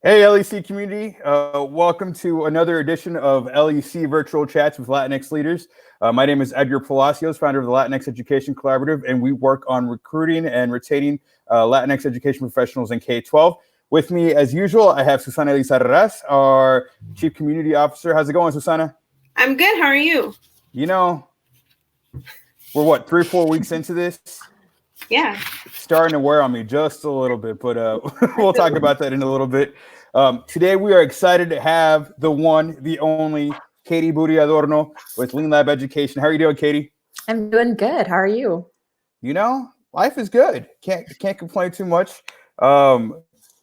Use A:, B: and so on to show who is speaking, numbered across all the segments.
A: Hey, LEC community. Welcome to another edition of LEC Virtual Chats with Latinx Leaders. My name is Edgar Palacios, founder of the Latinx Education Collaborative, and we work on recruiting and retaining Latinx education professionals in K-12. With me, as usual, I have Susana Lizarraz, our Chief Community Officer. How's it going, Susana?
B: I'm good. How are you?
A: You know, we're what, 3 or 4 weeks into this?
B: Yeah.
A: It's starting to wear on me just a little bit, but we'll talk about that in a little bit. Today, we are excited to have the one, the only, Katie Boody Adorno with LEANLAB Education. How are you doing, Katie?
C: I'm doing good. How are you?
A: You know, life is good. Can't complain too much. I'm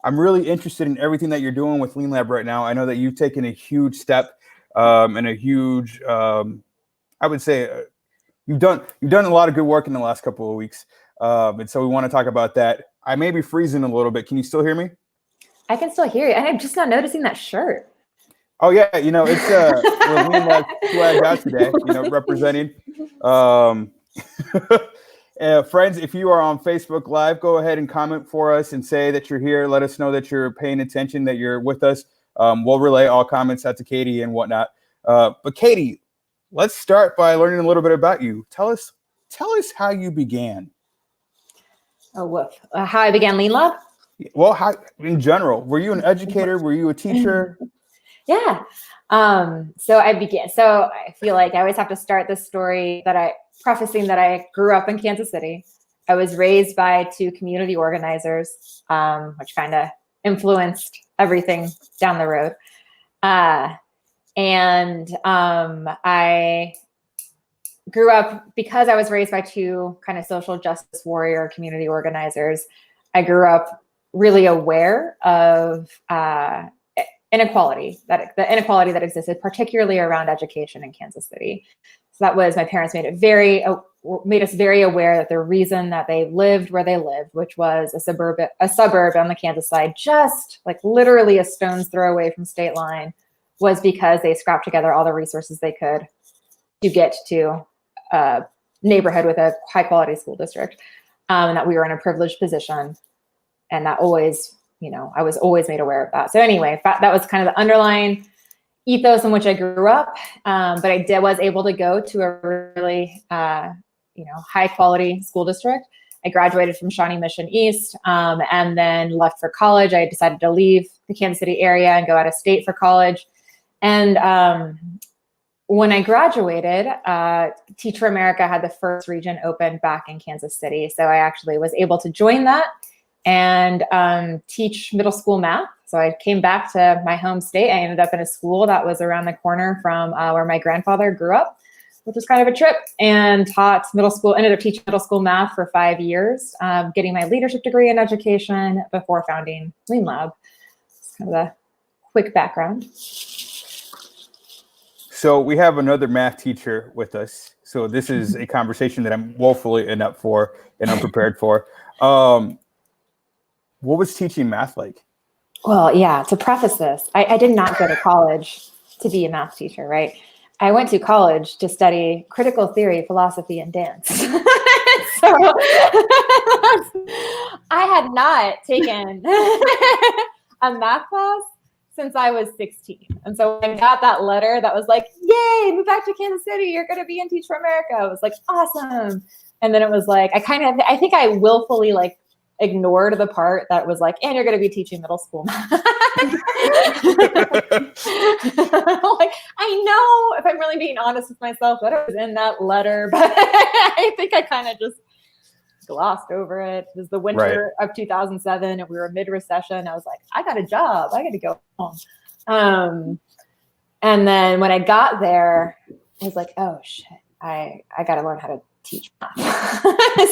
A: really interested in everything that you're doing with LEANLAB right now. I know that you've taken a huge step and a huge, I would say, you've done a lot of good work in the last couple of weeks. And so we want to talk about that. I may be freezing a little bit. Can you still hear me?
C: I can still hear you. And I'm just not noticing that shirt.
A: Oh yeah, you know, it's we're LEANLAB flag out today, you know, representing. Friends, if you are on Facebook Live, go ahead and comment for us and say that you're here. Let us know that you're paying attention, that you're with us. We'll relay all comments out to Katie and whatnot. But Katie, let's start by learning a little bit about you. Tell us how you began.
C: Oh, woof. How I began LEANLAB?
A: Well, how in general? Were you an educator? Were you a teacher?
C: Yeah. So I feel like I always have to start this story prefacing that I grew up in Kansas City. I was raised by 2 community organizers, which kind of influenced everything down the road. I grew up because I was raised by 2 kind of social justice warrior community organizers. I grew up really aware of the inequality that existed, particularly around education in Kansas City. So that was, my parents made us very aware that the reason that they lived where they lived, which was a suburb on the Kansas side, just like literally a stone's throw away from state line, was because they scrapped together all the resources they could to get to a neighborhood with a high quality school district, and that we were in a privileged position. And that always, I was always made aware of that. So anyway, that was kind of the underlying ethos in which I grew up. But I was able to go to a really, high quality school district. I graduated from Shawnee Mission East, and then left for college. I decided to leave the Kansas City area and go out of state for college. And when I graduated, Teach for America had the first region open back in Kansas City. So I actually was able to join that and teach middle school math. So I came back to my home state. I ended up in a school that was around the corner from where my grandfather grew up, which was kind of a trip, and ended up teaching middle school math for 5 years, getting my leadership degree in education before founding LEANLAB. It's kind of a quick background.
A: So we have another math teacher with us. So this is a conversation that I'm woefully inept for and unprepared for. What was teaching math like?
C: Well, yeah, to preface this, I did not go to college to be a math teacher, right? I went to college to study critical theory, philosophy, and dance. So I had not taken a math class since I was 16. And so when I got that letter that was like, yay, move back to Kansas City, you're going to be in Teach for America. I was like, awesome. And then it was like, I think I willfully ignored the part that was like, and you're going to be teaching middle school math. Like, I know, if I'm really being honest with myself, that it was in that letter, but I think I kind of just glossed over it. It was the winter of 2007 and we were mid-recession. I was like, I got a job. I got to go home. And then when I got there, I was like, oh shit, I got to learn how to teach math. So that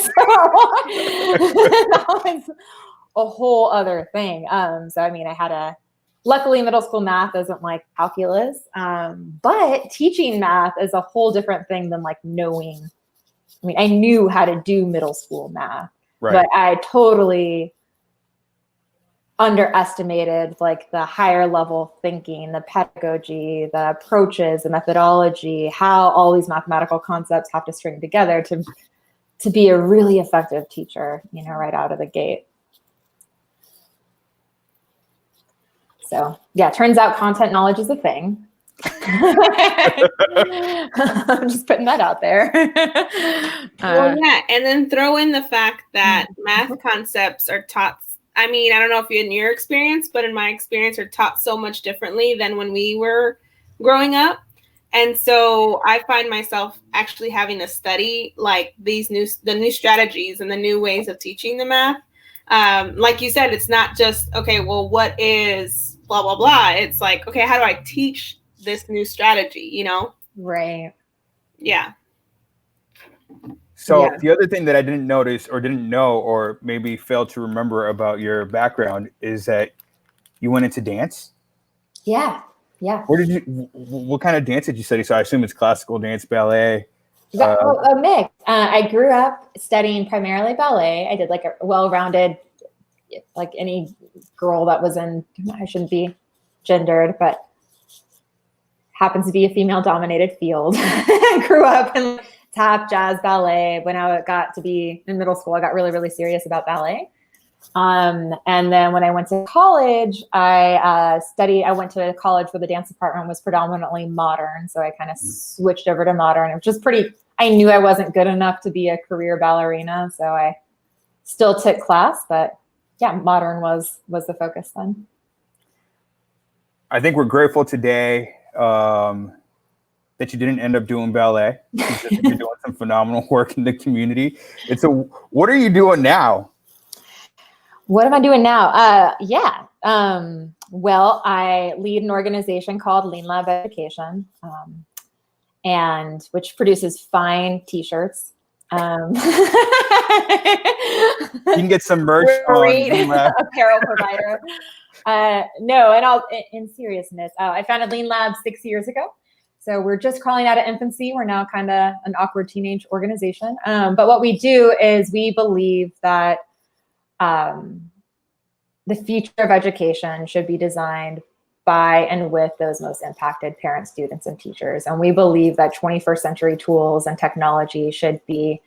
C: was a whole other thing. So I mean, luckily middle school math isn't like calculus, but teaching math is a whole different thing than knowing. I mean, I knew how to do middle school math, but I totally underestimated the higher level thinking, the pedagogy, the approaches, the methodology, how all these mathematical concepts have to string together to be a really effective teacher, right out of the gate. So yeah, turns out content knowledge is a thing. I'm just putting that out there.
B: Well, yeah, and then throw in the fact that math concepts are taught. I mean, I don't know if in your experience, but in my experience, are taught so much differently than when we were growing up. And so I find myself actually having to study like the new strategies and the new ways of teaching the math. Like you said, it's not just, okay, well, what is blah, blah, blah. It's like, okay, how do I teach this new strategy, you know?
C: Right.
B: Yeah.
A: So
C: Yeah.
A: the other thing that I didn't notice or didn't know or maybe failed to remember about your background is that you went into dance.
C: Yeah. Yeah.
A: What kind of dance did you study? So I assume it's classical dance, ballet.
C: A mix. I grew up studying primarily ballet. I did like a well-rounded, like any girl that was in, I shouldn't be gendered, but happens to be a female-dominated field. I grew up in tap, jazz, ballet. When I got to be in middle school, I got really, really serious about ballet. And then when I went to college, I went to a college where the dance department was predominantly modern. So I kind of switched over to modern, which is I knew I wasn't good enough to be a career ballerina. So I still took class, but yeah, modern was the focus then.
A: I think we're grateful today that you didn't end up doing ballet. You're doing some phenomenal work in the community. And so what are you doing now?
C: What am I doing now? Well, I lead an organization called LEANLAB Education, and which produces fine t-shirts. You
A: can get some merch on
C: apparel provider. No, and in seriousness, I founded LEANLAB 6 years ago. So we're just crawling out of infancy. We're now kind of an awkward teenage organization. But what we do is we believe that the future of education should be designed by and with those most impacted parents, students, and teachers. And we believe that 21st century tools and technology should be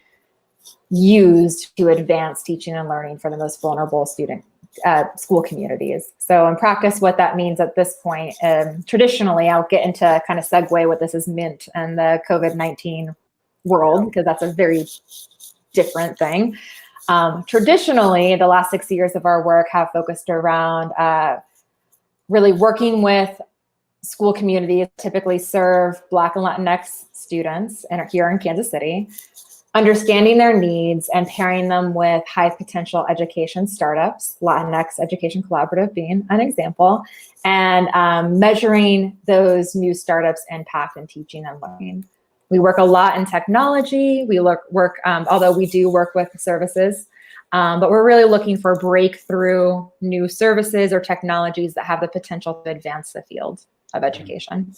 C: used to advance teaching and learning for the most vulnerable school communities. So in practice, what that means at this point, traditionally, I'll get into kind of segue what this has meant in the COVID-19 world, because that's a very different thing. Traditionally, the last 6 years of our work have focused around really working with school communities, typically serve Black and Latinx students here in Kansas City, understanding their needs and pairing them with high potential education startups, Latinx Education Collaborative being an example, and measuring those new startups' impact in teaching and learning. We work a lot in technology. We work, although we do work with services, but we're really looking for breakthrough new services or technologies that have the potential to advance the field of education.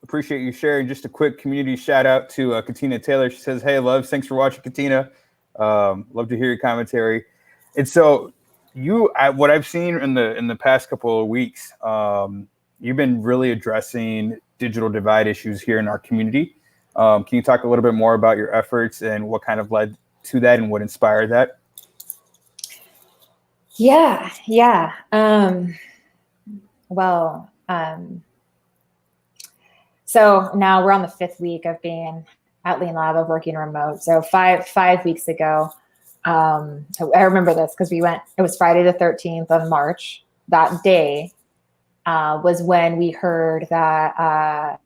A: Appreciate you sharing. Just a quick community shout out to Katina Taylor. She says, "Hey, loves, thanks for watching, Katina. Love to hear your commentary." And so, what I've seen in the past couple of weeks, you've been really addressing digital divide issues here in our community. Can you talk a little bit more about your efforts and what kind of led to that and what inspired that?
C: Yeah. So now we're on the 5th week of being at LEANLAB, of working remote. So five weeks ago, I remember this because it was Friday the 13th of March. That day was when we heard that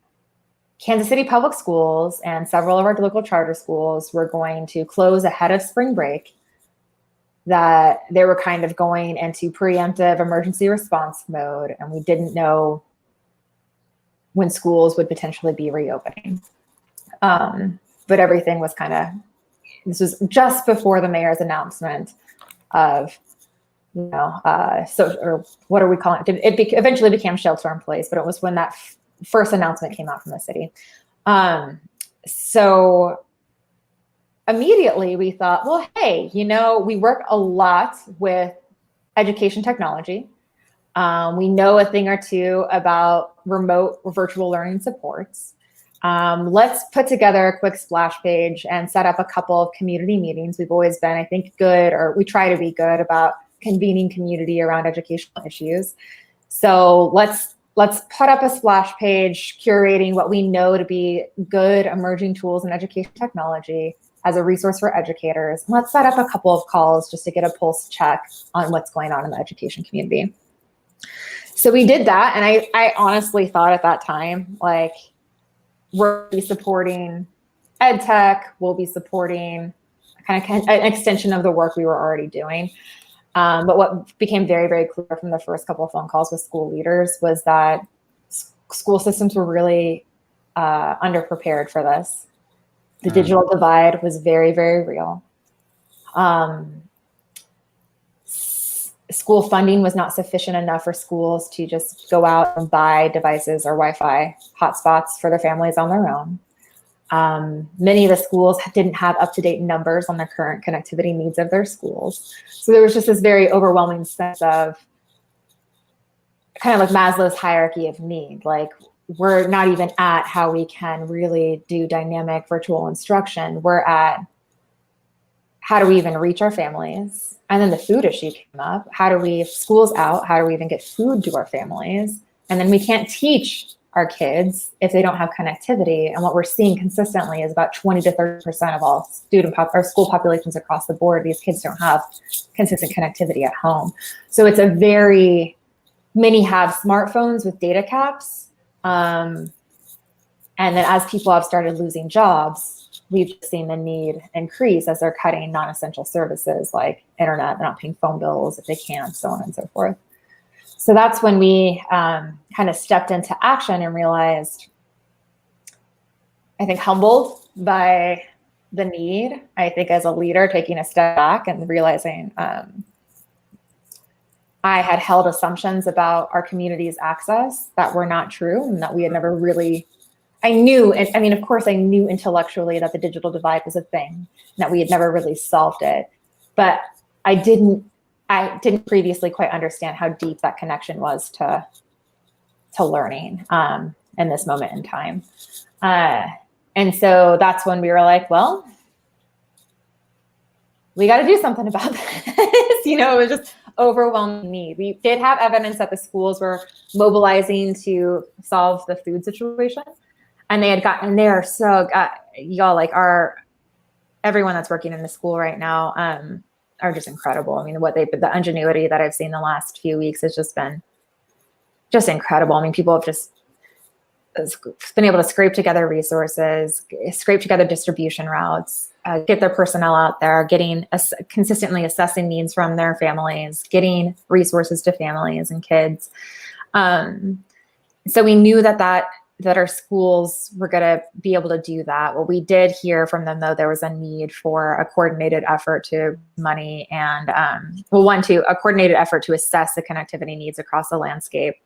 C: Kansas City Public Schools and several of our local charter schools were going to close ahead of spring break, that they were kind of going into preemptive emergency response mode, and we didn't know when schools would potentially be reopening. But everything was this was just before the mayor's announcement of, or what are we calling it? It eventually became shelter in place, but it was when that first announcement came out from the city. So immediately we thought, well, hey, we work a lot with education technology. We know a thing or two about remote or virtual learning supports. Let's put together a quick splash page and set up a couple of community meetings. We've always been, I think, good, or we try to be good about convening community around educational issues. So let's put up a splash page curating what we know to be good emerging tools in education technology as a resource for educators. And let's set up a couple of calls just to get a pulse check on what's going on in the education community. So we did that. And I honestly thought at that time, like, we'll be supporting ed tech, we'll be supporting kind of an extension of the work we were already doing. But what became very, very clear from the first couple of phone calls with school leaders was that school systems were really underprepared for this. The digital divide was very, very real. School funding was not sufficient enough for schools to just go out and buy devices or Wi-Fi hotspots for their families on their own. Many of the schools didn't have up-to-date numbers on the current connectivity needs of their schools. So there was just this very overwhelming sense of kind of like Maslow's hierarchy of need. Like, we're not even at how we can really do dynamic virtual instruction. We're at how do we even reach our families? And then the food issue came up. How do we, if school's out, how do we even get food to our families? And then we can't teach our kids if they don't have connectivity. And what we're seeing consistently is about 20 to 30% of all or school populations across the board, these kids don't have consistent connectivity at home. So it's many have smartphones with data caps. And then as people have started losing jobs, we've seen the need increase as they're cutting non-essential services like internet, they're not paying phone bills if they can, so on and so forth. So that's when we kind of stepped into action and realized, I think, humbled by the need. I think as a leader, taking a step back and realizing I had held assumptions about our community's access that were not true and that we had never really, I knew intellectually that the digital divide was a thing, and that we had never really solved it. But I didn't previously quite understand how deep that connection was to learning in this moment in time. And so that's when we were like, well, we got to do something about this. It was just overwhelming need. We did have evidence that the schools were mobilizing to solve the food situation. And everyone that's working in the school right now are just incredible. I mean, the ingenuity that I've seen the last few weeks has just been just incredible. I mean, people have just been able to scrape together resources, scrape together distribution routes, get their personnel out there, consistently assessing needs from their families, getting resources to families and kids. So we knew that our schools were going to be able to do that. What we did hear from them, though, there was a need for a coordinated effort to money and, a coordinated effort to assess the connectivity needs across the landscape,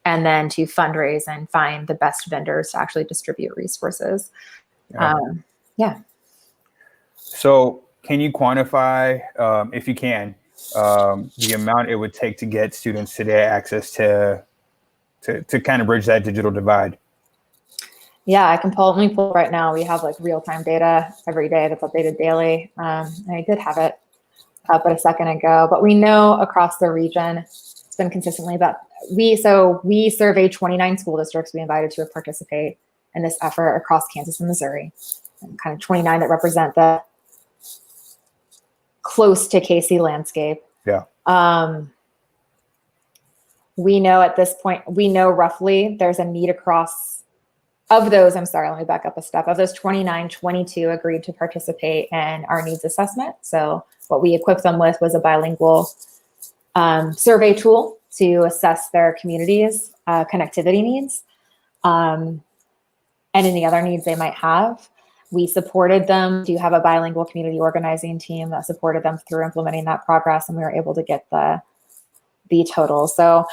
C: and then to fundraise and find the best vendors to actually distribute resources. Yeah.
A: So can you quantify, if you can, the amount it would take to get students today access to kind of bridge that digital divide?
C: Yeah, let me pull right now. We have like real-time data every day that's updated daily. I did have it up a second ago, but we know across the region, it's been consistently we surveyed 29 school districts we invited to participate in this effort across Kansas and Missouri, and kind of 29 that represent the close to KC landscape.
A: Yeah.
C: We know at this point, roughly there's a need across, of those, let me back up a step. Of those 29, 22 agreed to participate in our needs assessment. So what we equipped them with was a bilingual survey tool to assess their community's connectivity needs and any other needs they might have. We supported them to have a bilingual community organizing team that supported them through implementing that progress, and we were able to get the total. So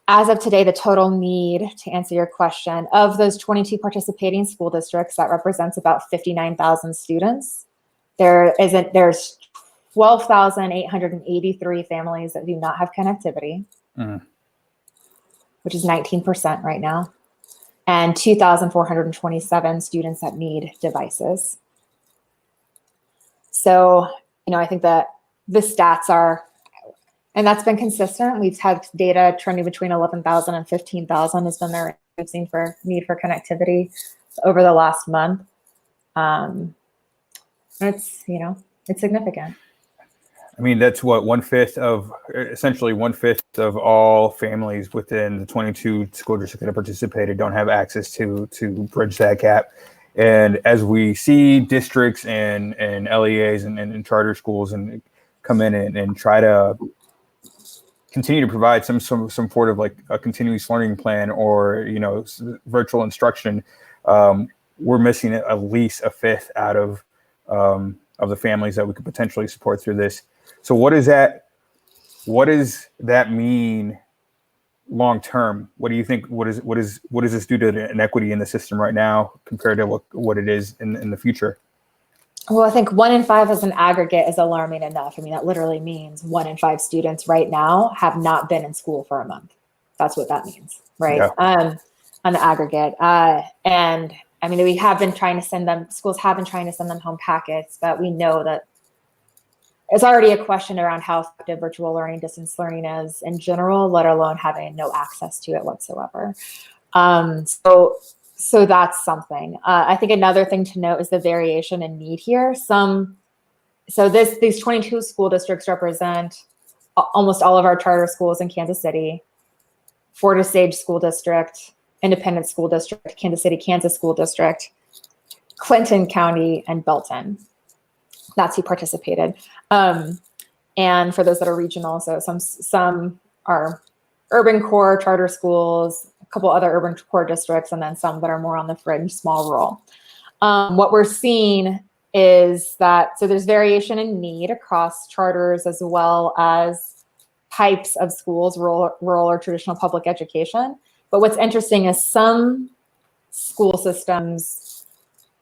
C: as of today, the total need, to answer your question, of those 22 participating school districts, that represents about 59,000 students. There's 12,883 families that do not have connectivity, which is 19% right now, and 2,427 students that need devices. So, I think that the stats are, And that's been consistent. We've had data trending between 11,000 and 15,000 has been their need for connectivity over the last month. It's, you know, it's significant.
A: I mean, that's what essentially one fifth of all families within the 22 school districts that have participated don't have access to bridge that gap. And as we see districts and LEAs and charter schools and come in and try to continue to provide some sort of like a continuous learning plan or, you know, virtual instruction, we're missing at least a fifth out of the families that we could potentially support through this. So what does that mean long term? What do you think? What does this do to the inequity in the system right now compared to what it is in the future?
C: Well, I think 1 in 5 as an aggregate is alarming enough. I mean, that literally means 1 in 5 students right now have not been in school for a month. That's what that means, right? Yeah. On the aggregate. And I mean, schools have been trying to send them home packets, but we know that it's already a question around how effective virtual learning, distance learning is in general, let alone having no access to it whatsoever. So that's something. I think another thing to note is the variation in need here. These 22 school districts represent almost all of our charter schools in Kansas City, Fort Osage School District, Independent School District, Kansas City, Kansas School District, Clinton County, and Belton. That's who participated. And for those that are regional, so some are urban core charter schools, a couple other urban core districts, and then some that are more on the fringe, small rural. What we're seeing is that, so there's variation in need across charters as well as types of schools, rural or traditional public education. But what's interesting is some school systems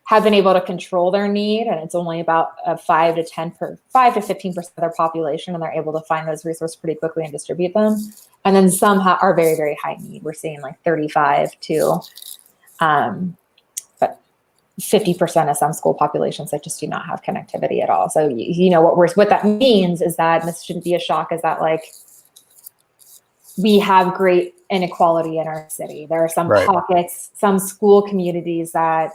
C: have been able to control their need, and it's only about 5 to 15% of their population, and they're able to find those resources pretty quickly and distribute them. And then some are very, very high need. We're seeing like 35 to but 50% of some school populations that just do not have connectivity at all. So you know what that means is that, and this shouldn't be a shock, is that like we have great inequality in our city. There are some pockets, some school communities that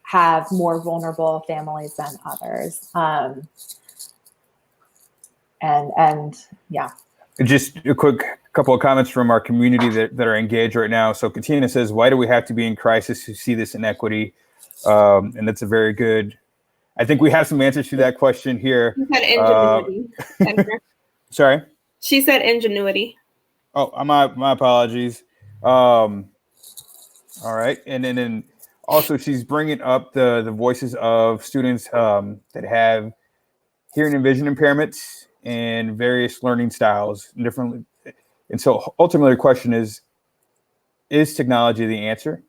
C: have more vulnerable families than others. And yeah.
A: Just a quick couple of comments from our community that are engaged right now. So Katina says, why do we have to be in crisis to see this inequity? And that's a very good, I think we have some answers to that question here.
B: You said ingenuity.
A: Sorry?
B: She said ingenuity.
A: Oh, my apologies. All right. And then also she's bringing up the voices of students that have hearing and vision impairments and various learning styles differently. And so ultimately the question is technology the answer?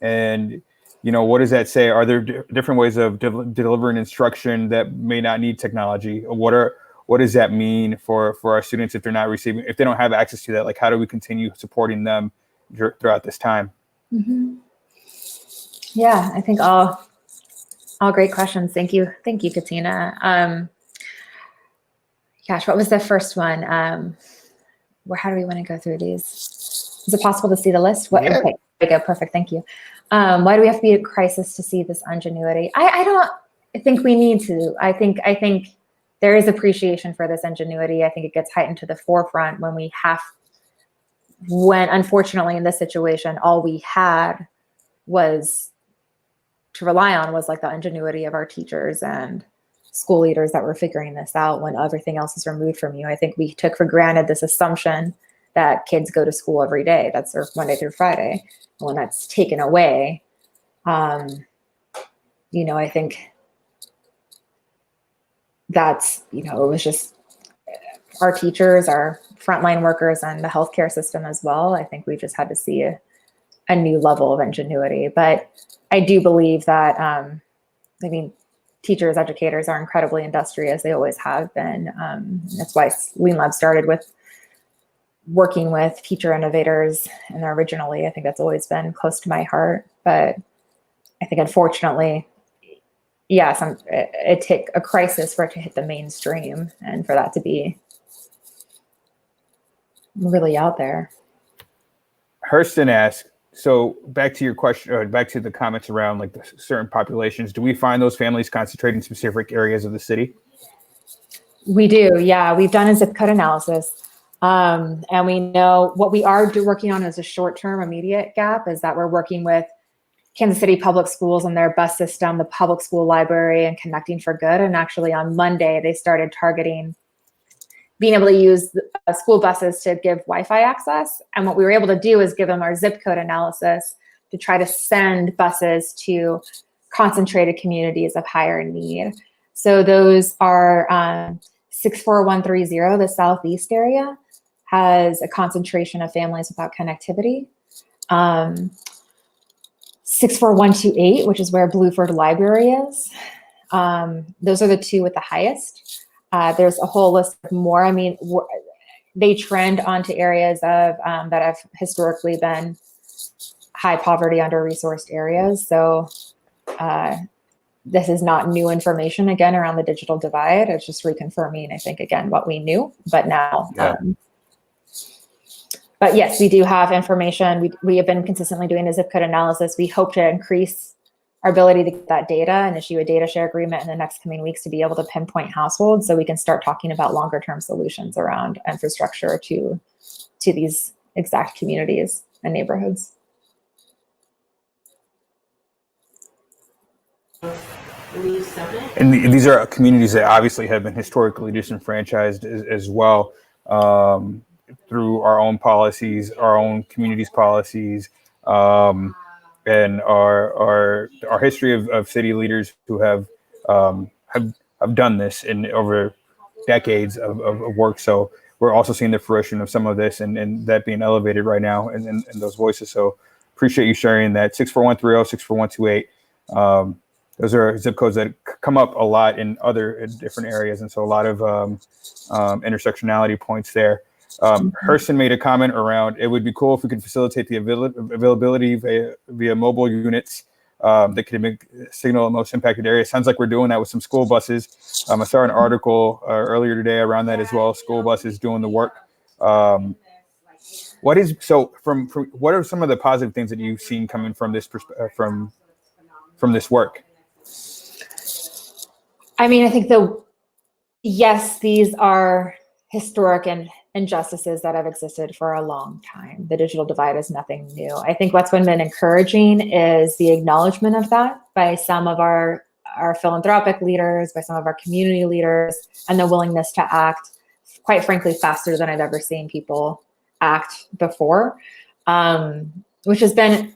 A: And, you know, what does that say? Are there different ways of delivering instruction that may not need technology? What does that mean for our students if they don't have access to that? Like, how do we continue supporting them throughout this time?
C: Mm-hmm. Yeah, I think all great questions. Thank you, Katina. Gosh, what was the first one? How do we want to go through these? Is it possible to see the list? Yeah. Okay, there we go. Perfect. Thank you. Why do we have to be in crisis to see this ingenuity? I don't think we need to. I think there is appreciation for this ingenuity. I think it gets heightened to the forefront when unfortunately in this situation, all we had was to rely on was like the ingenuity of our teachers and school leaders that were figuring this out when everything else is removed from you. I think we took for granted this assumption that kids go to school every day. That's their Monday through Friday. When that's taken away, you know, I think that's, you know, it was just our teachers, our frontline workers, and the healthcare system as well. I think we just had to see a new level of ingenuity. But I do believe that, teachers, educators are incredibly industrious. They always have been. That's why LEANLAB started with working with teacher innovators. And originally, I think that's always been close to my heart. But I think, unfortunately, yes, it took a crisis for it to hit the mainstream and for that to be really out there.
A: Hurston asks, so back to your question, or back to the comments around like the certain populations, do we find those families concentrated in specific areas of the city?
C: We do, yeah. We've done a zip code analysis. And we know what we are working on as a short-term immediate gap is that we're working with Kansas City Public Schools and their bus system, the public school library, and Connecting for Good. And actually on Monday, they started targeting being able to use school buses to give Wi-Fi access. And what we were able to do is give them our zip code analysis to try to send buses to concentrated communities of higher need. So those are 64130, the Southeast area, has a concentration of families without connectivity. 64128, which is where Blueford Library is. Those are the two with the highest. There's a whole list of more. I mean, they trend onto areas of that have historically been high poverty, under-resourced areas. So this is not new information, again, around the digital divide. It's just reconfirming, I think, again, what we knew, but now.
A: Yeah.
C: But yes, we do have information. We have been consistently doing a zip code analysis. We hope to increase our ability to get that data and issue a data share agreement in the next coming weeks to be able to pinpoint households so we can start talking about longer term solutions around infrastructure to these exact communities and neighborhoods.
A: And these are communities that obviously have been historically disenfranchised as well, through our own policies, our own communities' policies, and our history of city leaders who have done this in over decades of work. So we're also seeing the fruition of some of this and that being elevated right now in those voices. So appreciate you sharing that. 64130, 64128. Those are zip codes that come up a lot in other different areas. And so a lot of intersectionality points there. Hurston made a comment around, it would be cool if we could facilitate the availability via mobile units that could make signal in most impacted areas. Sounds like we're doing that with some school buses. I saw an article earlier today around that as well. School buses doing the work. From what are some of the positive things that you've seen coming from this from this work?
C: I mean, I think yes, these are historic and injustices that have existed for a long time. The digital divide is nothing new. I think what's been encouraging is the acknowledgement of that by some of our philanthropic leaders, by some of our community leaders, and the willingness to act, quite frankly, faster than I've ever seen people act before, which has been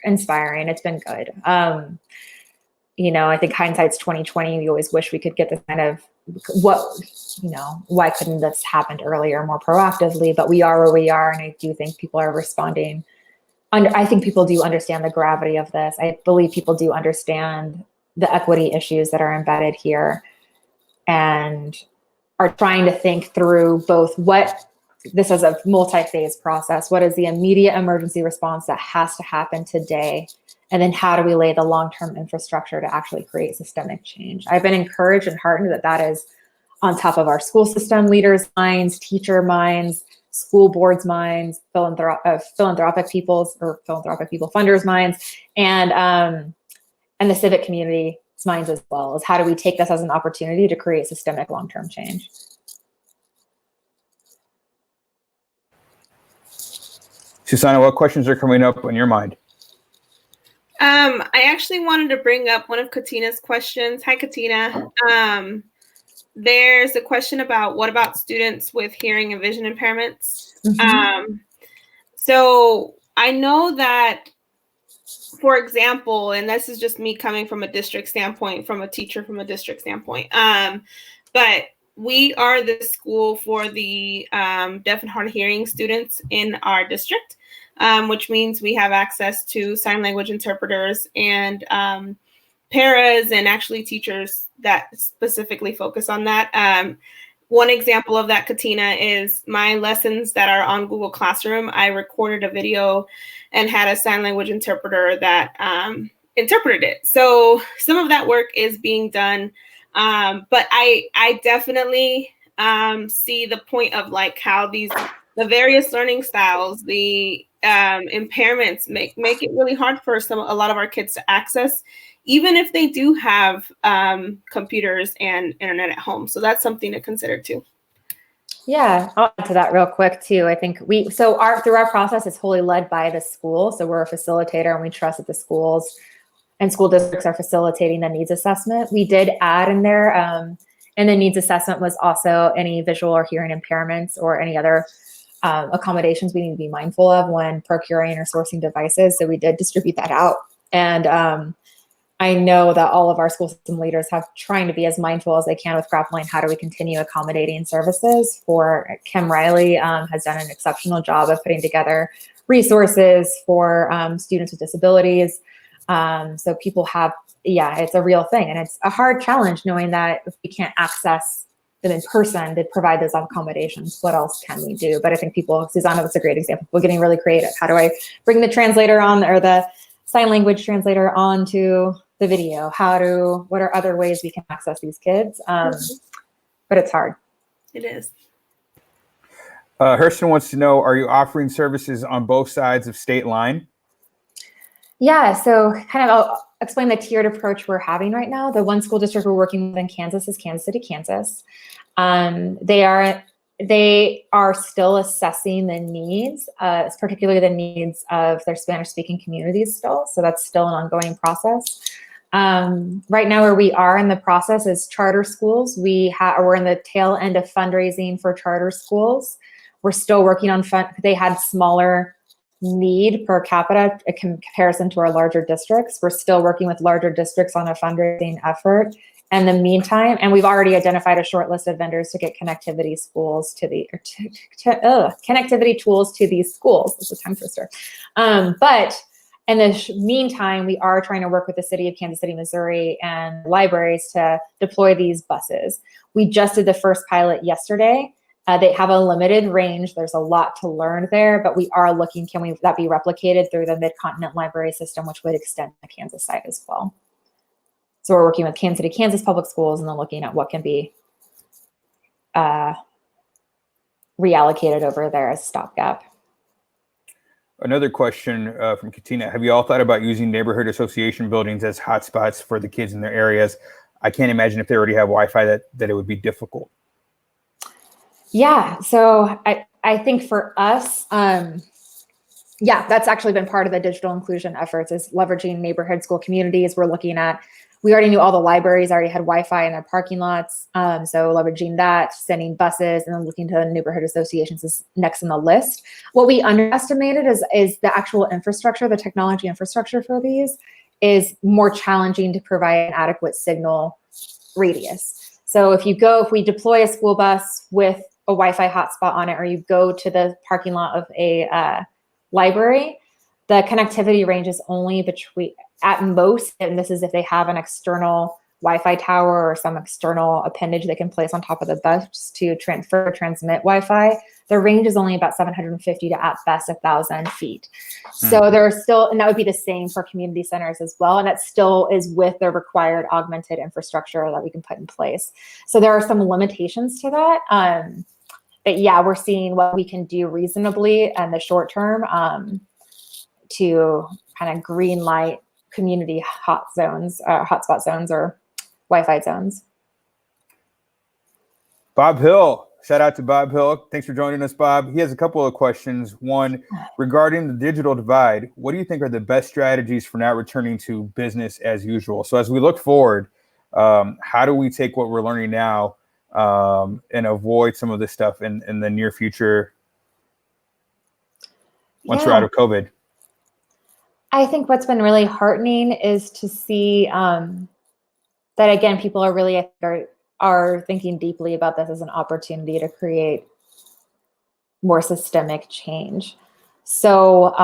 C: inspiring. It's been good. I think hindsight's 2020. We always wish we could get this kind of why couldn't this happened earlier, more proactively? But we are where we are, and I do think people are responding. I think people do understand the gravity of this. I believe people do understand the equity issues that are embedded here, and are trying to think through both what this is a multi-phase process. What is the immediate emergency response that has to happen today? And then how do we lay the long-term infrastructure to actually create systemic change? I've been encouraged and heartened that is on top of our school system leaders' minds, teacher minds, school boards' minds, philanthropic people funders' minds, and the civic community's minds as well. Is how do we take this as an opportunity to create systemic long-term change?
A: Susanna, what questions are coming up in your mind?
B: I actually wanted to bring up one of Katina's questions. Hi, Katina. There's a question about what about students with hearing and vision impairments? Mm-hmm. So I know that, for example, and this is just me coming from a district standpoint, from a teacher from a district standpoint, but we are the school for the deaf and hard of hearing students in our district. Which means we have access to sign language interpreters and paras and actually teachers that specifically focus on that. One example of that, Katina, is my lessons that are on Google Classroom. I recorded a video and had a sign language interpreter that interpreted it. So some of that work is being done, but I definitely see the point of like how the various learning styles, the impairments make it really hard for a lot of our kids to access, even if they do have computers and internet at home. So that's something to consider too.
C: Yeah, I'll add to that real quick too. I think through our process, it's wholly led by the school. So we're a facilitator, and we trust that the schools and school districts are facilitating the needs assessment. We did add in there, and the needs assessment was also any visual or hearing impairments or any other accommodations we need to be mindful of when procuring or sourcing devices. So we did distribute that out. And I know that all of our school system leaders have trying to be as mindful as they can with grappling. How do we continue accommodating services? For Kim Riley has done an exceptional job of putting together resources for students with disabilities. So people have, it's a real thing. And it's a hard challenge knowing that if we can't access them in person to provide those accommodations, what else can we do? But I think Susanna was a great example. We're getting really creative. How do I bring the translator on, or the sign language translator onto the video? What are other ways we can access these kids? But it's hard.
B: It is.
A: Hurston wants to know, are you offering services on both sides of state line?
C: Yeah, so I'll explain the tiered approach we're having right now. The one school district we're working with in Kansas is Kansas City, Kansas. They are still assessing the needs, particularly the needs of their Spanish-speaking communities still. So that's still an ongoing process. Right now, where we are in the process is charter schools. We're in the tail end of fundraising for charter schools. We're still working on they had smaller need per capita in comparison to our larger districts. We're still working with larger districts on a fundraising effort. In the meantime, and we've already identified a short list of vendors to get connectivity tools to these schools. It's a tongue twister. But in the meantime, we are trying to work with the city of Kansas City, Missouri, and libraries to deploy these buses. We just did the first pilot yesterday. They have a limited range. There's a lot to learn there, but we are looking, can that be replicated through the Mid-Continent Library System, which would extend the Kansas side as well. So we're working with Kansas City, Kansas Public Schools, and then looking at what can be reallocated over there as stopgap.
A: Another question from Katina. Have you all thought about using neighborhood association buildings as hotspots for the kids in their areas? I can't imagine if they already have Wi-Fi that it would be difficult.
C: Yeah, so I think for us, that's actually been part of the digital inclusion efforts, is leveraging neighborhood school communities. We already knew all the libraries already had Wi-Fi in their parking lots. So leveraging that, sending buses, and then looking to neighborhood associations is next on the list. What we underestimated is the actual infrastructure, the technology infrastructure for these is more challenging to provide an adequate signal radius. So if we deploy a school bus with a Wi-Fi hotspot on it, or you go to the parking lot of a library, the connectivity range is only between, at most, and this is if they have an external Wi-Fi tower or some external appendage they can place on top of the bus to transmit Wi-Fi, the range is only about 750 to at best 1,000 feet. So there are still, and that would be the same for community centers as well. And that still is with the required augmented infrastructure that we can put in place. So there are some limitations to that. But yeah, we're seeing what we can do reasonably in the short term to kind of green light community hotspot zones or Wi-Fi zones.
A: Bob Hill, shout out to Bob Hill. Thanks for joining us, Bob. He has a couple of questions. One, regarding the digital divide, what do you think are the best strategies for not returning to business as usual? So as we look forward, how do we take what we're learning now and avoid some of this stuff in the near future once we're out of COVID?
C: I think what's been really heartening is to see that, again, people are really are thinking deeply about this as an opportunity to create more systemic change. So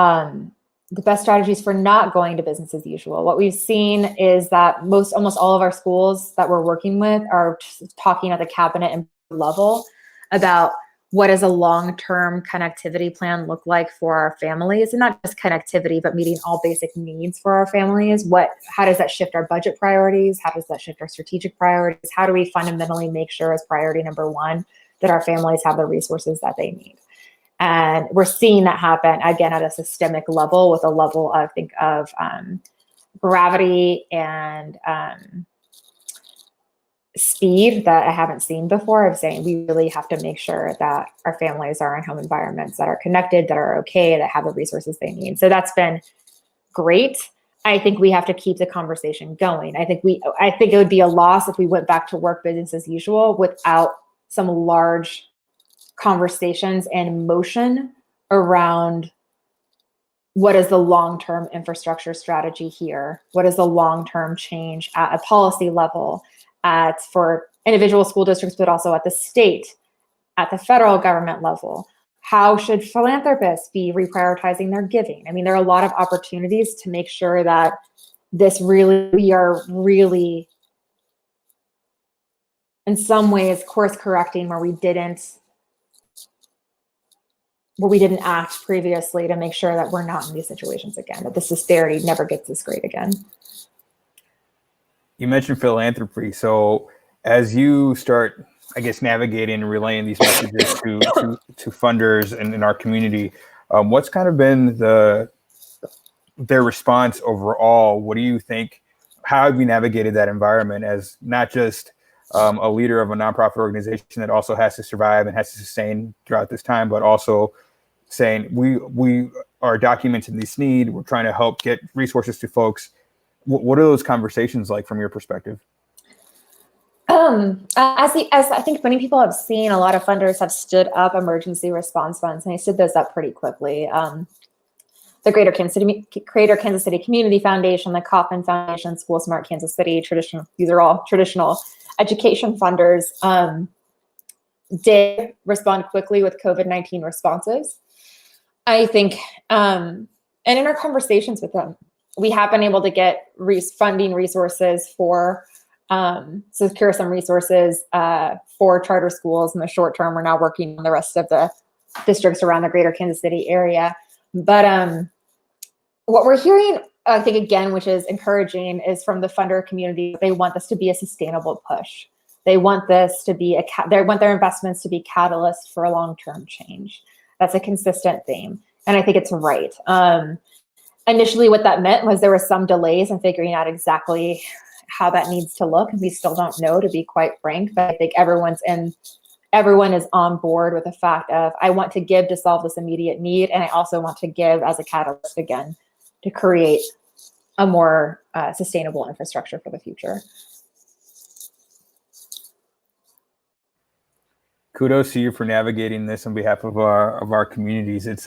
C: the best strategies for not going to business as usual. What we've seen is that almost all of our schools that we're working with are talking at the cabinet and level about what does a long-term connectivity plan look like for our families? And not just connectivity, but meeting all basic needs for our families. How does that shift our budget priorities? How does that shift our strategic priorities? How do we fundamentally make sure as priority number one that our families have the resources that they need? And we're seeing that happen again at a systemic level, with a level of, I think, of gravity and speed that I haven't seen before, of saying we really have to make sure that our families are in home environments that are connected, that are okay, that have the resources they need. So that's been great. I think we have to keep the conversation going. I think it would be a loss if we went back to work business as usual without some large conversations and motion around what is the long-term infrastructure strategy here? What is the long-term change at a policy level, for individual school districts, but also at the state, at the federal government level? How should philanthropists be reprioritizing their giving? I mean, there are a lot of opportunities to make sure that we are really, in some ways, course correcting where we didn't act previously, to make sure that we're not in these situations again, that the disparity never gets this great again.
A: You mentioned philanthropy. So as you start, I guess, navigating and relaying these messages to funders and in our community, what's kind of been their response overall? What do you think? How have you navigated that environment as not just a leader of a nonprofit organization that also has to survive and has to sustain throughout this time, but also saying we are documenting this need, we're trying to help get resources to folks? What are those conversations like from your perspective?
C: As I think many people have seen, a lot of funders have stood up emergency response funds, and they stood those up pretty quickly. The Greater Kansas City Community Foundation, the Kauffman Foundation, School Smart Kansas City, these are all traditional education funders, did respond quickly with COVID-19 responses. I think, and in our conversations with them, we have been able to get funding resources secure some resources for charter schools in the short term. We're now working on the rest of the districts around the Greater Kansas City area. But what we're hearing, I think, again, which is encouraging, is from the funder community, they want this to be a sustainable push. They want this to be they want their investments to be catalyst for a long-term change. That's a consistent theme, and I think it's right. Initially, what that meant was there were some delays in figuring out exactly how that needs to look, and we still don't know, to be quite frank. But I think everyone is on board with the fact of, I want to give to solve this immediate need, and I also want to give as a catalyst again to create a more sustainable infrastructure for the future.
A: Kudos to you for navigating this on behalf of our communities. It's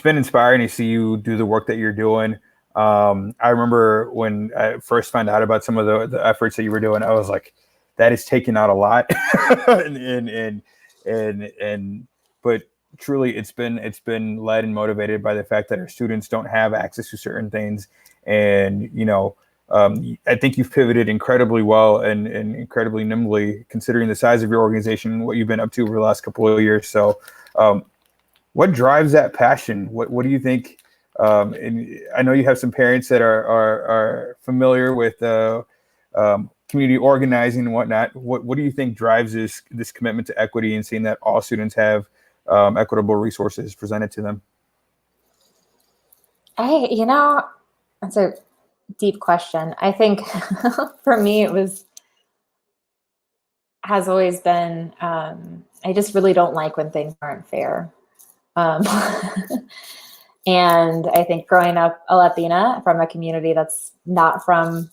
A: been inspiring to see you do the work that you're doing. I remember when I first found out about some of the efforts that you were doing, I was like, that is taking out a lot. But truly it's been led and motivated by the fact that our students don't have access to certain things. And, I think you've pivoted incredibly well and incredibly nimbly, considering the size of your organization and what you've been up to over the last couple of years. So what drives that passion? What do you think? And I know you have some parents that are familiar with community organizing and whatnot. What do you think drives this commitment to equity and seeing that all students have equitable resources presented to them?
C: That's a deep question. I think for me, has always been, I just really don't like when things aren't fair. And I think growing up a Latina from a community that's not from,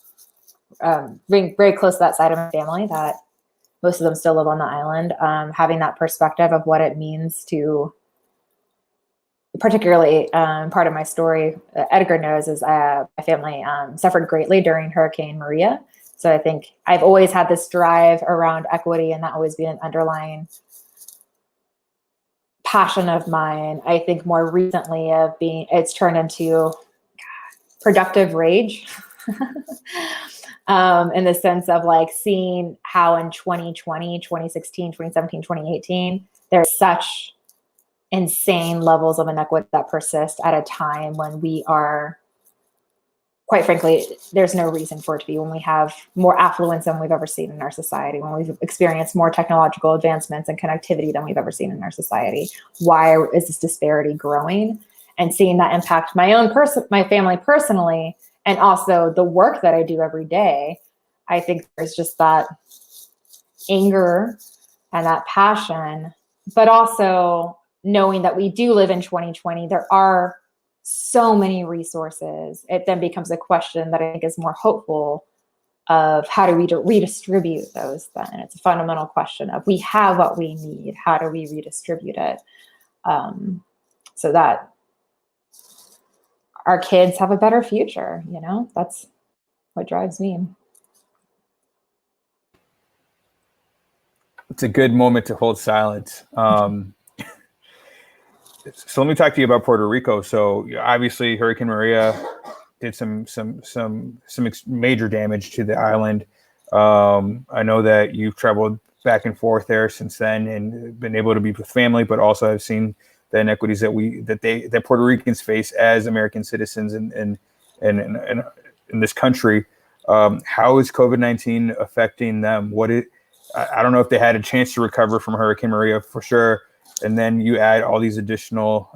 C: being very close to that side of my family, that most of them still live on the island, having that perspective of what it means to, particularly part of my story, Edgar knows, is my family suffered greatly during Hurricane Maria. So I think I've always had this drive around equity, and that always been an underlying passion of mine. I think more recently it's turned into productive rage In the sense of like seeing how in 2020, 2016, 2017, 2018, there's such insane levels of inequity that persist at a time when we are, quite frankly, there's no reason for it to be, when we have more affluence than we've ever seen in our society, when we've experienced more technological advancements and connectivity than we've ever seen in our society. Why is this disparity growing? And seeing that impact my family personally, and also the work that I do every day, I think there's just that anger and that passion, but also knowing that we do live in 2020, there are so many resources. It then becomes a question that I think is more hopeful of how do we redistribute those then? It's a fundamental question of, we have what we need, how do we redistribute it? So that our kids have a better future, you know? That's what drives me.
A: It's a good moment to hold silence. So let me talk to you about Puerto Rico. So obviously Hurricane Maria did some major damage to the island. I know that you've traveled back and forth there since then and been able to be with family, but also have seen the inequities that Puerto Ricans face as American citizens in this country. How is COVID-19 affecting them? I don't know if they had a chance to recover from Hurricane Maria for sure. And then you add all these additional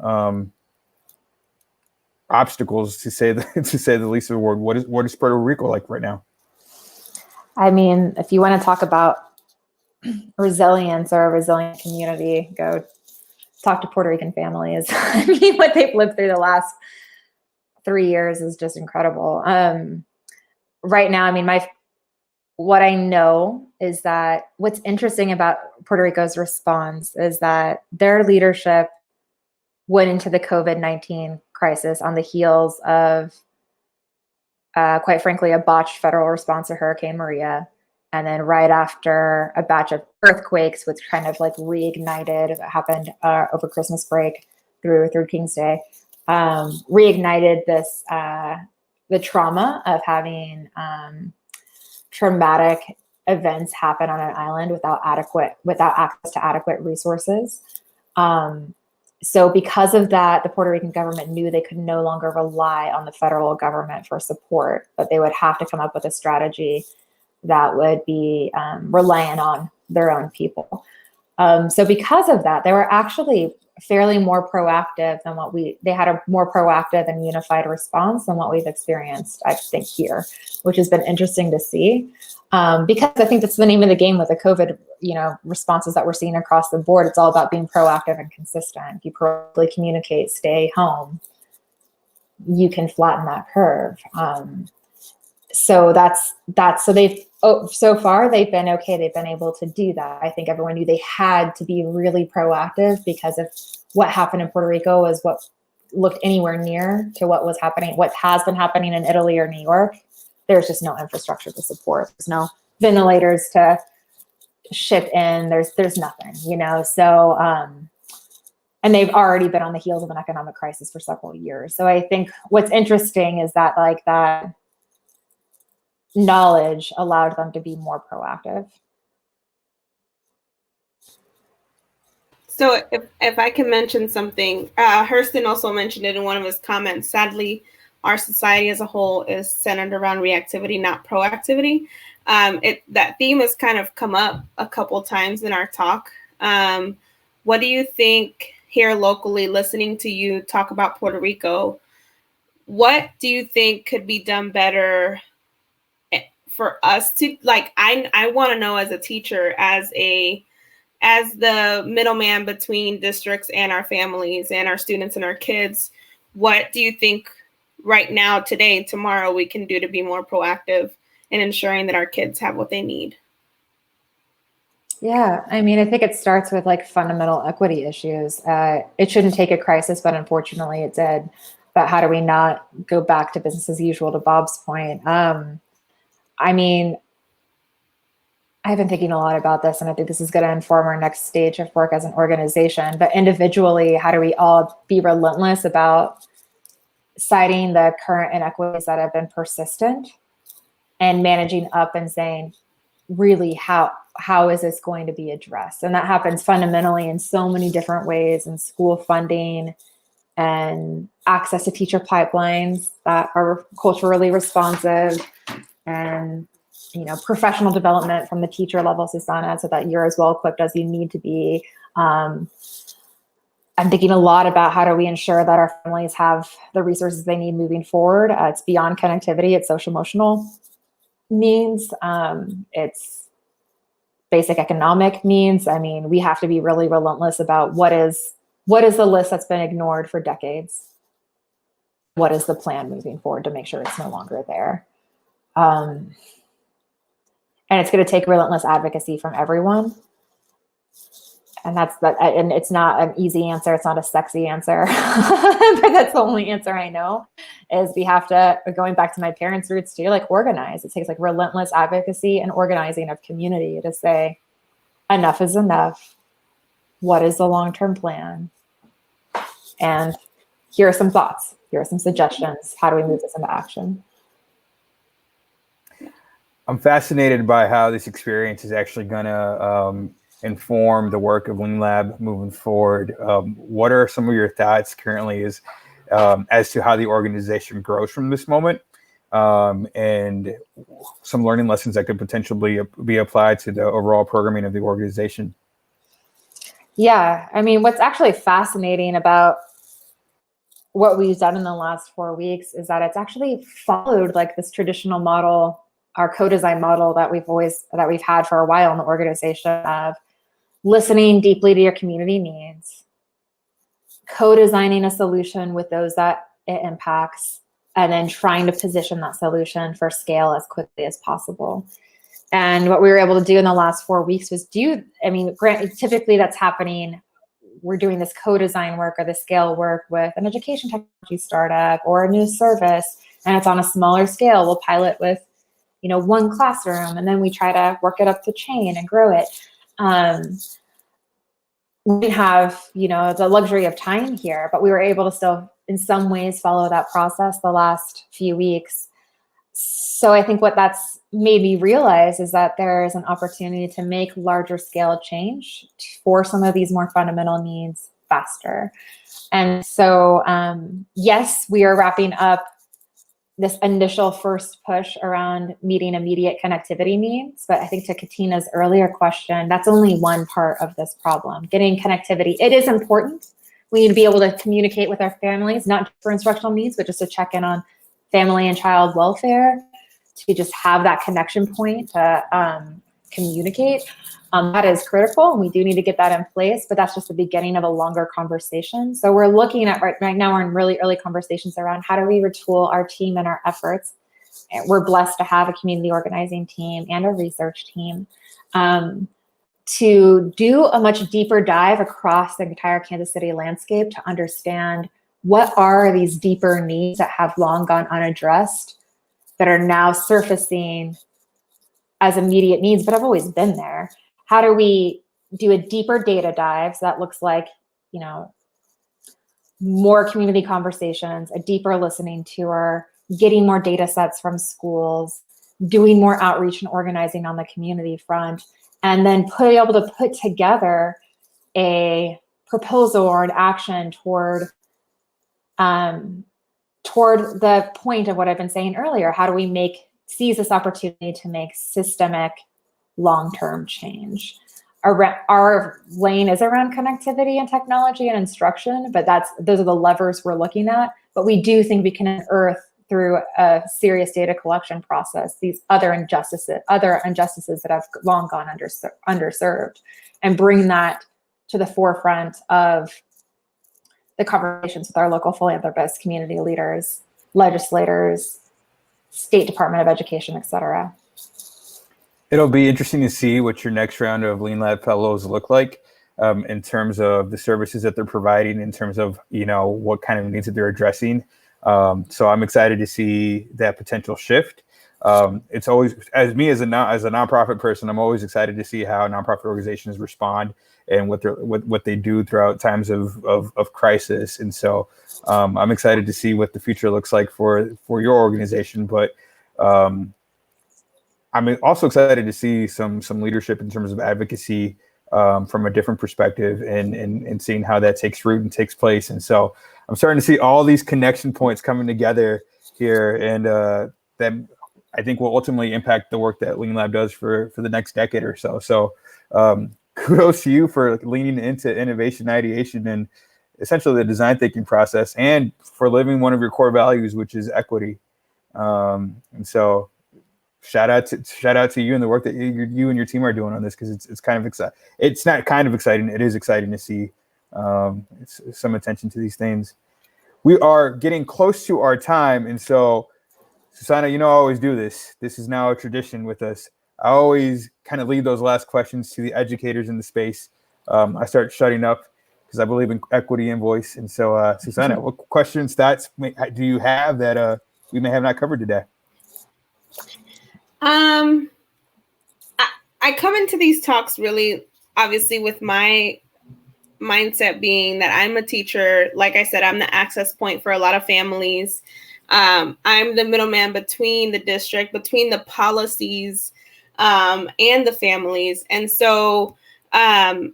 A: obstacles, to say the least of the word. What is Puerto Rico like right now?
C: I mean, if you want to talk about resilience or a resilient community, go talk to Puerto Rican families. I mean, what they've lived through the last 3 years is just incredible. Right now, I mean, what I know is that what's interesting about Puerto Rico's response is that their leadership went into the COVID-19 crisis on the heels of, quite frankly, a botched federal response to Hurricane Maria. And then right after a batch of earthquakes, which kind of like reignited, happened over Christmas break through King's Day, reignited this, the trauma of having traumatic events happen on an island without access to adequate resources. So because of that, the Puerto Rican government knew they could no longer rely on the federal government for support, but they would have to come up with a strategy that would be reliant on their own people. So because of that, they were actually fairly more proactive than they had a more proactive and unified response than what we've experienced, I think, here, which has been interesting to see. Because I think that's the name of the game with the COVID, responses that we're seeing across the board. It's all about being proactive and consistent. If you proactively communicate, stay home, you can flatten that curve. So so far they've been okay. They've been able to do that. I think everyone knew they had to be really proactive because of what happened in Puerto Rico was what looked anywhere near to what has been happening in Italy or New York. There's just no infrastructure to support. There's no ventilators to ship in. There's nothing, so, and they've already been on the heels of an economic crisis for several years. So I think what's interesting is that that knowledge allowed them to be more proactive.
B: So if I can mention something, Hurston also mentioned it in one of his comments. Sadly, our society as a whole is centered around reactivity, not proactivity. That theme has kind of come up a couple times in our talk. What do you think here locally, listening to you talk about Puerto Rico, what do you think could be done better for us to, I want to know as a teacher, as the middleman between districts and our families and our students and our kids, what do you think right now, today, tomorrow, we can do to be more proactive in ensuring that our kids have what they need?
C: Yeah, I mean, I think it starts with fundamental equity issues. It shouldn't take a crisis, but unfortunately it did. But how do we not go back to business as usual, to Bob's point? I mean, I've been thinking a lot about this, and I think this is going to inform our next stage of work as an organization. But individually, how do we all be relentless about citing the current inequities that have been persistent and managing up and saying, really, how is this going to be addressed? And that happens fundamentally in so many different ways, in school funding and access to teacher pipelines that are culturally responsive, and professional development from the teacher level, Susanna, so that you're as well equipped as you need to be. I'm thinking a lot about how do we ensure that our families have the resources they need moving forward. It's beyond connectivity, it's social emotional needs, it's basic economic needs. I mean, we have to be really relentless about what is the list that's been ignored for decades? What is the plan moving forward to make sure it's no longer there? And it's going to take relentless advocacy from everyone. And and it's not an easy answer. It's not a sexy answer, but that's the only answer I know, is we have to, going back to my parents' roots too, like organize. It takes like relentless advocacy and organizing of community to say, enough is enough. What is the long-term plan? And here are some thoughts. Here are some suggestions. How do we move this into action?
A: I'm fascinated by how this experience is actually going to inform the work of LEANLAB moving forward. What are some of your thoughts currently as to how the organization grows from this moment, and some learning lessons that could potentially be applied to the overall programming of the organization?
C: Yeah, I mean, what's actually fascinating about what we've done in the last 4 weeks is that it's actually followed like this traditional model, our co-design model that we've had for a while in the organization, of listening deeply to your community needs, co-designing a solution with those that it impacts, and then trying to position that solution for scale as quickly as possible. And what we were able to do in the last 4 weeks was typically that's happening. We're doing this co-design work or the scale work with an education technology startup or a new service, and it's on a smaller scale. We'll pilot with, one classroom, and then we try to work it up the chain and grow it. We have, the luxury of time here, but we were able to still, in some ways, follow that process the last few weeks. So I think what that's made me realize is that there is an opportunity to make larger scale change for some of these more fundamental needs faster. And so, yes, we are wrapping up this initial first push around meeting immediate connectivity needs. But I think to Katina's earlier question, that's only one part of this problem. Getting connectivity, it is important. We need to be able to communicate with our families, not for instructional needs, but just to check in on family and child welfare, to just have that connection point to communicate. That is critical, and we do need to get that in place, but that's just the beginning of a longer conversation. So we're looking at, right now we're in really early conversations around how do we retool our team and our efforts. And we're blessed to have a community organizing team and a research team to do a much deeper dive across the entire Kansas City landscape to understand what are these deeper needs that have long gone unaddressed that are now surfacing as immediate needs, but have always been there. How do we do a deeper data dive? So that looks like, more community conversations, a deeper listening tour, getting more data sets from schools, doing more outreach and organizing on the community front, and then being able to put together a proposal or an action toward the point of what I've been saying earlier. How do we seize this opportunity to make systemic long-term change? Our lane is around connectivity and technology and instruction, but those are the levers we're looking at. But we do think we can unearth through a serious data collection process these other injustices that have long gone underserved, and bring that to the forefront of the conversations with our local philanthropists, community leaders, legislators, State Department of Education, et cetera.
A: It'll be interesting to see what your next round of LEANLAB fellows look like, in terms of the services that they're providing, in terms of, what kind of needs that they're addressing. So I'm excited to see that potential shift. It's always, as a nonprofit person, I'm always excited to see how nonprofit organizations respond and what they do throughout times of crisis. And so I'm excited to see what the future looks like for your organization. But I'm also excited to see some leadership in terms of advocacy from a different perspective, and seeing how that takes root and takes place. And so I'm starting to see all these connection points coming together here, and that I think will ultimately impact the work that LEANLAB does for the next decade or so. So kudos to you for leaning into innovation, ideation, and essentially the design thinking process, and for living one of your core values, which is equity. And so shout out to you and the work that you and your team are doing on this, because it's kind of exciting. It's not kind of exciting. It is exciting to see some attention to these things. We are getting close to our time, and so Susanna, I always do this. This is now a tradition with us. I always kind of leave those last questions to the educators in the space. I start shutting up because I believe in equity and voice. And so, Susanna, what questions, thoughts do you have that we may have not covered today?
B: I come into these talks really, obviously, with my mindset being that I'm a teacher. Like I said, I'm the access point for a lot of families. I'm the middleman between the district, between the policies, and the families. And so I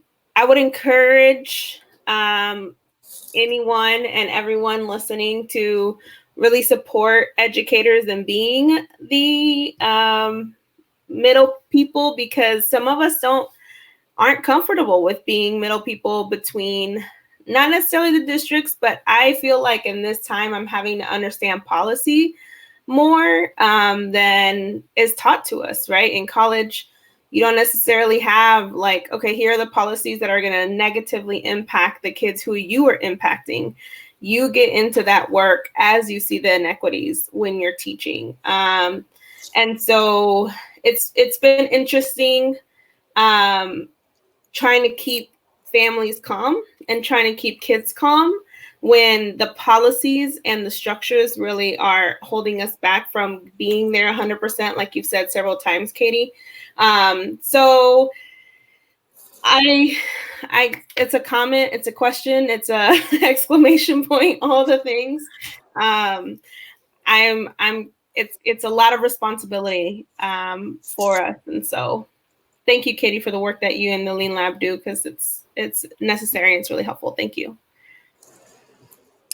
B: would encourage anyone and everyone listening to really support educators in being the middle people, because some of us aren't comfortable with being middle people between not necessarily the districts, but I feel like in this time I'm having to understand policy more than is taught to us, right? In college, you don't necessarily have like, okay, here are the policies that are going to negatively impact the kids who you are impacting. You get into that work as you see the inequities when you're teaching. And so it's been interesting trying to keep families calm and trying to keep kids calm when the policies and the structures really are holding us back from being there 100%, like you've said several times, Katie. So it's a comment, it's a question, it's a exclamation point, all the things. It's a lot of responsibility for us. And so thank you, Katie, for the work that you and the LEANLAB do, because it's necessary and it's really helpful. Thank you.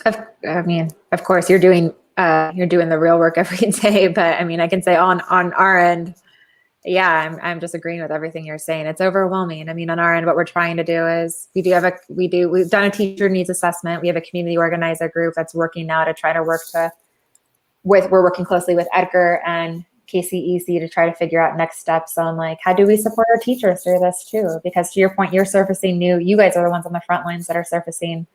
C: I mean, of course, you're doing the real work every day. But I mean, I can say on our end, yeah, I'm just agreeing with everything you're saying. It's overwhelming. I mean, on our end, what we're trying to do is we've done a teacher needs assessment. We have a community organizer group that's working now to try to we're working closely with Edgar and KCEC to try to figure out next steps on like, how do we support our teachers through this too? Because to your point, you guys are the ones on the front lines that are surfacing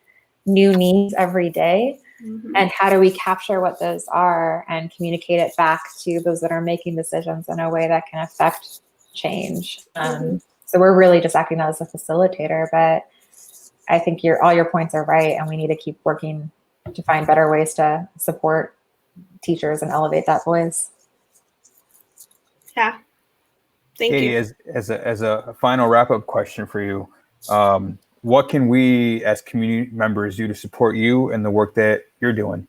C: new needs every day. Mm-hmm. And how do we capture what those are and communicate it back to those that are making decisions in a way that can affect change? So we're really just acting as a facilitator, but I think all your points are right. And we need to keep working to find better ways to support teachers and elevate that voice.
B: Yeah. Thank
A: Katie,
B: you.
A: As a final wrap-up question for you, what can we as community members do to support you and the work that you're doing?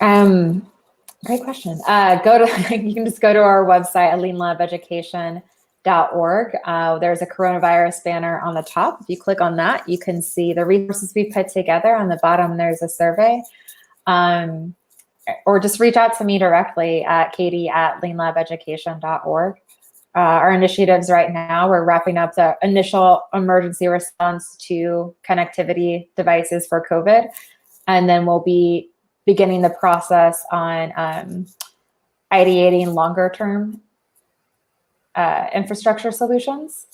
C: Great question. You can just go to our website at leanlabeducation.org. There's a coronavirus banner on the top. If you click on that, you can see the resources we put together. On the bottom, there's a survey. Or just reach out to me directly at katie@leanlabeducation.org. Our initiatives right now, we're wrapping up the initial emergency response to connectivity devices for COVID. And then we'll be beginning the process on ideating longer term infrastructure solutions,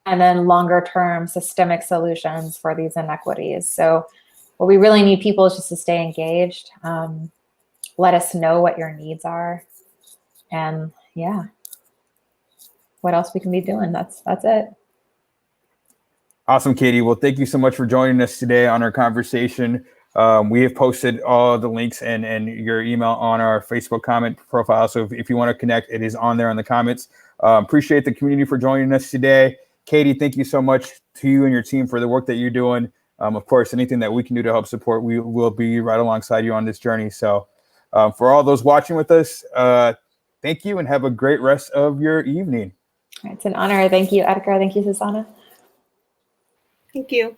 C: and then longer term systemic solutions for these inequities. So what we really need people is just to stay engaged. Let us know what your needs are. And yeah, what else we can be doing. That's it.
A: Awesome, Katie. Well, thank you so much for joining us today on our conversation. We have posted all the links and your email on our Facebook comment profile. So if you want to connect, it is on there in the comments. Appreciate the community for joining us today. Katie, thank you so much to you and your team for the work that you're doing. Of course, anything that we can do to help support, we will be right alongside you on this journey. So for all those watching with us, thank you and have a great rest of your evening.
C: It's an honor. Thank you, Edgar. Thank you, Susanna.
B: Thank you.